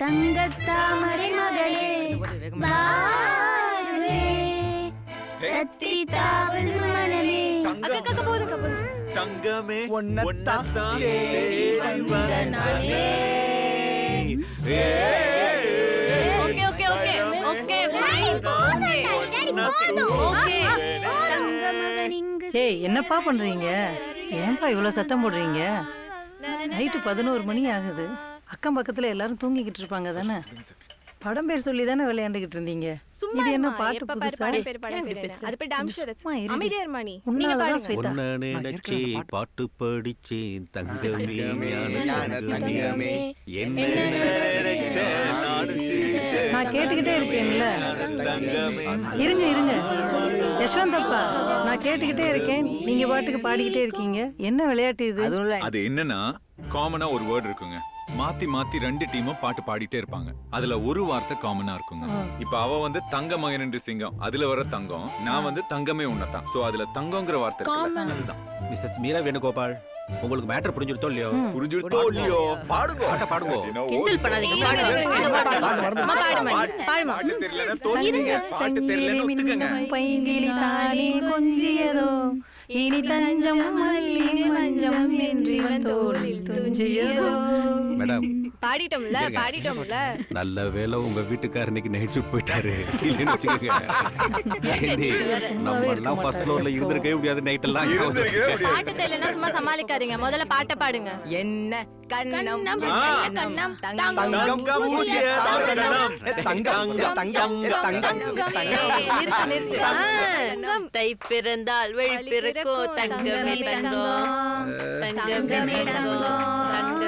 தங்கத்தாமரை மகளே வாருவே தத்தி தாவல் மனமே அக்கா போதும் தங்கமே ஒன்னத்தான் தேடி வந்த நானே. Okay okay okay okay fine okay Thangamagan இங்கு ஏய் என்னப்பா பண்றீங்க? ஏன்பா இவ்வளவு சத்தம் போடுறீங்க? நைட்டு 11 மணி ஆகுது. அக்கம் பக்கத்துல எல்லாரும் தூங்கிக்கிட்டு இருப்பாங்க தானே. படம் பேர் சொல்லி தானே விளையாண்டுகிட்டு இருந்தீங்க. சும்மா இது என்ன இருமா, பாட்டு எப்ப பாரு புதுசா? படம் பேர் அது போய் டாம் ஷோ சும்மா இருடி. அமைதியா இருமா நீ நீங்க உன்னாலதான் பாருங்க ஸ்வேதா. உன்னை நினைச்சே பாட்டு படிச்சேன் தங்கமே ஞான தங்கமே என்ன நினைச்சே நானும் சிரிச்சேன் நான் கேட்டுக்கிட்டே இருக்கேன்ல. தங்கமே. இருங்க இருங்க யஷ்வந்த் அப்பா, நான் கேட்டுக்கிட்டே இருக்கேன், நீங்க பாட்டுக்கு பாடிக்கிட்டே இருக்கீங்க. என்ன விளையாட்டு இது? அது என்னன்னா காமனா ஒரு வேர்ட் இருக்குங்க. மாத்தி மாத்தி ரெண்டு டீமும் பாட்டு பாடிட்டே இருப்பாங்க. அதுல ஒரு வார்த்தை காமனா இருக்குங்க. இப்ப அவ வந்து தங்க மகன் என்று சிங்கம், அதுல வர தங்கம். நான் வந்து தங்கமே உன்னதான். சோ அதுல தங்கம்ங்கிற வார்த்தை இருக்குல்ல, அதுதான். மிஸ்ஸஸ் மீரா வேணுகோபால், உங்களுக்கு மேட்டர் புரிஞ்சுட்டோ இல்லையோ? புரிஞ்சுட்டோ இல்லையோ? பாடுங்க. பாட்ட பாடுங்க. கிண்டல் பண்ணாதீங்க பாடுமா பாட்டு தெரியலன்னா தோத்துறீங்க. பாட்டு தெரியலன்னு ஒத்துக்கங்க. பைங்கிளி தானே கொஞ்சியதோ இனி தஞ்சம் மல்லி மஞ்சம் என்று இவன் தோளில் துஞ்சியதோ. மேடம், பாடிட்டோம்ல நல்ல வேளை உங்க வீட்டுக்காரர் இன்னைக்கு நைட் ஷூட் போயிட்டாரு. இல்லைன்னு வச்சுக்கோங்க, ஏந்தி, நம்ம எல்லாம் ஃபர்ஸ்ட் ஃப்ளோர்ல இருந்திருக்கவே முடியாது நைட் எல்லாம். பாட்டு தெரியலன்னா சும்மா சமாளிக்காதீங்க, முதல்ல பாட்டை பாடுங்க. என்ன கண்ணம் கண்ணம் தங்கம் பூசிய தங்கனம். தங்கம் நிறுத்து. தை பிறந்தால் வழி பிறக்கும் தங்கமே தங்கம் தங்கமே தங்கம் தங்க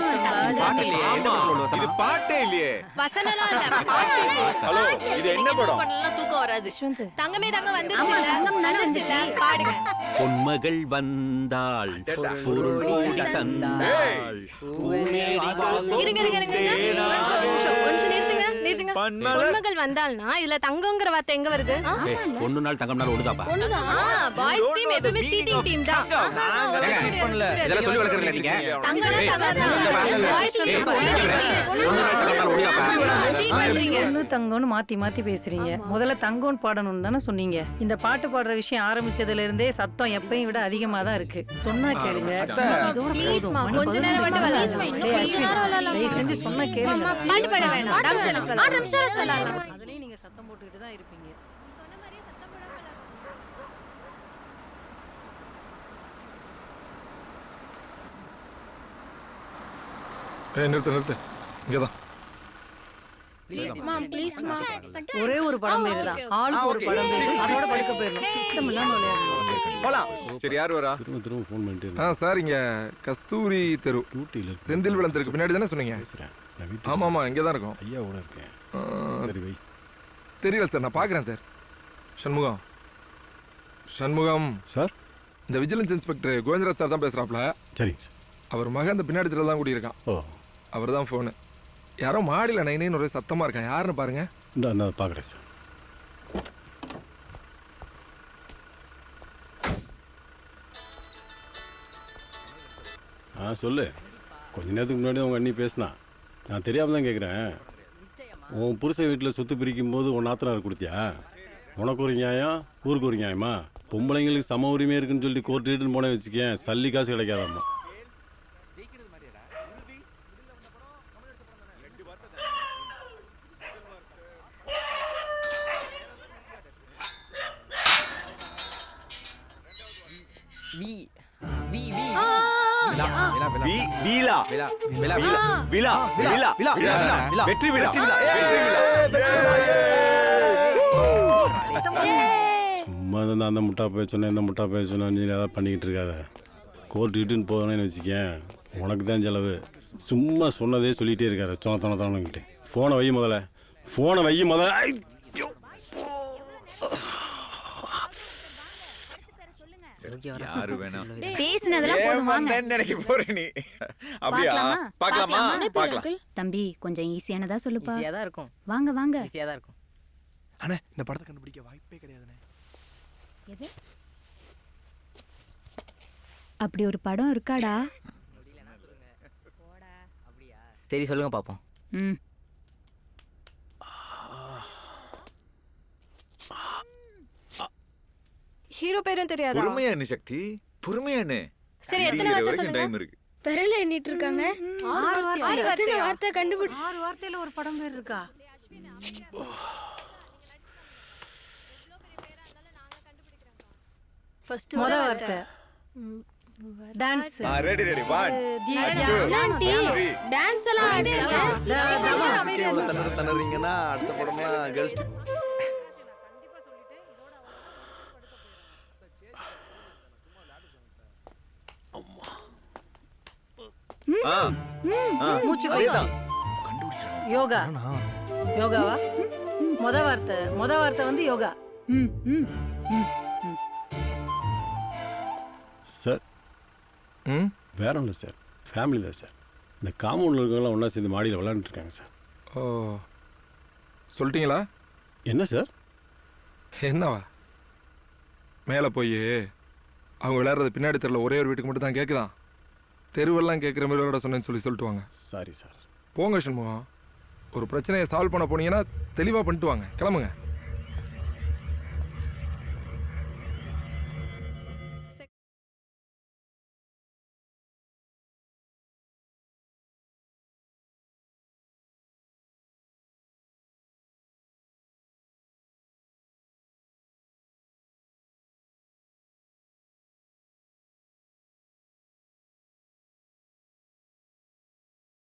பாட்டு இல்லையே, எந்த படத்துல உள்ள இது வசனம்? பாட்டே இல்லையே. வசனம்லாம் இல்ல, பாட்டு. ஹலோ, இது என்ன படம்? பண்ணலாம் தூக்கம் வராது. யஷ்வந்த், தங்கமே தங்கம் வந்துருச்சுல்ல, பாடுங்க. பொன்மகள் வந்தாள் பொருள் கோடி தந்தாள் பூமேடி வாசம் இருங்க ஒரு நிமிஷம் நிறுத்துங்க. பொன்மகள் வந்தாள்னா இதுல தங்கங்கிற வார்த்தை எங்க வருது? ஏய், பொண்ணு நாள் தங்கம் நாள் ஒண்ணுதாப்பா. பாய்ஸ் டீம் எப்பவுமே சீட்டிங் டீம் தான். இதெல்லாம் சொல்லி வளர்க்கறீங்களா நீங்க? தங்கம்னா தங்கம் தான். பாய்ஸ் டீம் பொண்ணு நாள் தங்கம் நாள் ஒண்ணுதாப்பா. சீட் பண்றீங்க. பொண்ணு தங்கம்னு மாத்தி மாத்தி பேசுறீங்க. முதல்ல தங்கம்னு பாடணும்னு தானே சொன்னீங்க. இந்த பாட்டு பாடுற விஷயம் ஆரம்பிச்சதுல இருந்தே சத்தம் எப்பயும் விட அதிகமா தான் இருக்கு. சொன்னா கேளுங்க. இதோட Please போதும். மா, மணி கொஞ்ச 11 நேரம் மட்டும் மணி விளையாடுங்க. ஆகுது. இன்னும் டேய், கொஞ்ச நேரம் விளையாடலாம். தயவு செஞ்சு சொன்னா கேளுங்க. பாட்டு பாட வேணாம். ஆறு நிமிஷம் சொல்லலாம். அதுலயும் நீங்க சத்தம் போட்டுக்கிட்டு தான் இருப்பீங்க. நிறுத்து இங்கதான். ஒரே ஒரு படம் பேரு தான். ஆளுக்கு ஒரு படம் பேரு. அதோட படுக்க போயிடணும். சித்தம் இல்லாம விளையாடணும். போலாம். சரி, யார் வரா? திரும்ப ஃபோன் பண்ணிட்டு சார், இங்க கஸ்தூரி தெரு டியூட்டியில் செந்தில் விளம் தெருக்கு பின்னாடி தானே சொன்னீங்க? நான் வீட்டு ஆமாமா, இங்கே தான் இருக்கும். ஐயாவோட இருக்கேன். சரி வை. தெரியல சார், நான் பார்க்குறேன் சார். சண்முகம் சார். இந்த விஜிலன்ஸ் இன்ஸ்பெக்டர் கோவிந்தராஜ் சார் தான் பேசுகிறாப்ல. சரிங்க சார். அவர் மகன் இந்த பின்னாடி தெருவில் தான் கூடியிருக்கான். ஓ, அவர் தான் ஃபோனு. யாரோ மாடியில் நைனேன்னு ஒரே சத்தமாக இருக்கான். யாருன்னு பாருங்க. இந்த பார்க்குறேன் சார். சொல்லு. கொஞ்ச நேரத்துக்கு முன்னாடி உங்கள் அண்ணி பேசினா. நான் தெரியாமல் தான் கேட்குறேன். உன் புருஷன் வீட்டில் சொத்து பிரிக்கும் போது உன் நாத்தனார் கொடுத்தியா? உனக்கு ஒரு நியாயம், ஊருக்கு ஒரு நியாயமா? பொம்பளைங்களுக்கு சம உரிமை இருக்குன்னு சொல்லி கோர்ட்டுன்னு போனே வச்சுக்கேன், சல்லி காசு கிடைக்காதாம்மா. வெற்றி விழா. சும்மா தான் அந்த முட்டா போய் சொன்னேன், இந்த முட்டா போய் சொன்னேன்னு சொல்லி ஏதாவது பண்ணிக்கிட்டு இருக்காத. கோர்ட்டுக்கிட்டுன்னு போனேன்னு வச்சுக்கேன், உனக்கு தான் செலவு. சும்மா சொன்னதே சொல்லிகிட்டே இருக்காரு. தோணக்கிட்டு ஃபோனை வை முதல்ல. ஃபோனை வை முதல்ல. யாரு வேணாம். பேசினதெல்லாம் போதும் வாங்க. நினைக்க போறே நீ. அப்படியா? பார்க்கலாமா? பார்க்கலாம். தம்பி கொஞ்சம் ஈஸியானதா சொல்லுப்பா. ஈஸியா தான் இருக்கும். வாங்க வாங்க. ஈஸியா தான் இருக்கும். அண்ணே, இந்த படத்தை கண்டுபிடிக்க வாய்ப்பே கிடையாதுண்ணே. எது? அப்படி ஒரு படம் இருக்காடா? சரி சொல்லுங்க பாப்போம். ம். ஹீரோ பேரும் தெரியாதா? பொறுமையா என்ன சக்தி, பொறுமையா என்ன. சரி, எத்தனை வார்த்தை சொல்லுங்க? டைம் இருக்கு. விரல எண்ணிட்டு இருக்காங்க. 6 வார்த்தை. எத்தனை வார்த்தை கண்டுபிடி. 6 வார்த்தையில ஒரு படம் பேர் இருக்கா? ஃபர்ஸ்ட் முத வார்த்தை டான்ஸ். ரெடி 1 ஆண்டி டான்ஸ் எல்லாம் ஆடுறீங்க. எவ்வளவு தண்ணறீங்கன்னா அடுத்த படம்லாம் கேர்ள்ஸ் மூச்சு பயிற்சி. யோகா. யோகாவா? முத வார்த்தை வந்து யோகா. சார் ம் வேற ஒன்று சார், ஃபேமிலி தான் சார். இந்த காம்பவுண்டில் இருக்கவங்களாம் ஒன்றா சேர்ந்து மாடியில் விளாண்டுட்டு இருக்காங்க சார். ஓ சொல்லிட்டீங்களா? என்ன சார்? என்னவா? மேலே போய் அவங்க விளையாடுறது பின்னாடி தெரியல, ஒரே ஒரு வீட்டுக்கு மட்டும் தான் கேட்குதான். தெருவெல்லாம் கேட்குற மாதிரி விளையாட சொன்னேன்னு சொல்லிட்டு வாங்க. Sorry sir. போங்க சண்முகம், ஒரு பிரச்சனையை சால்வ் பண்ண போனீங்கன்னா தெளிவாக பண்ணிட்டு வாங்க. கிளம்புங்க.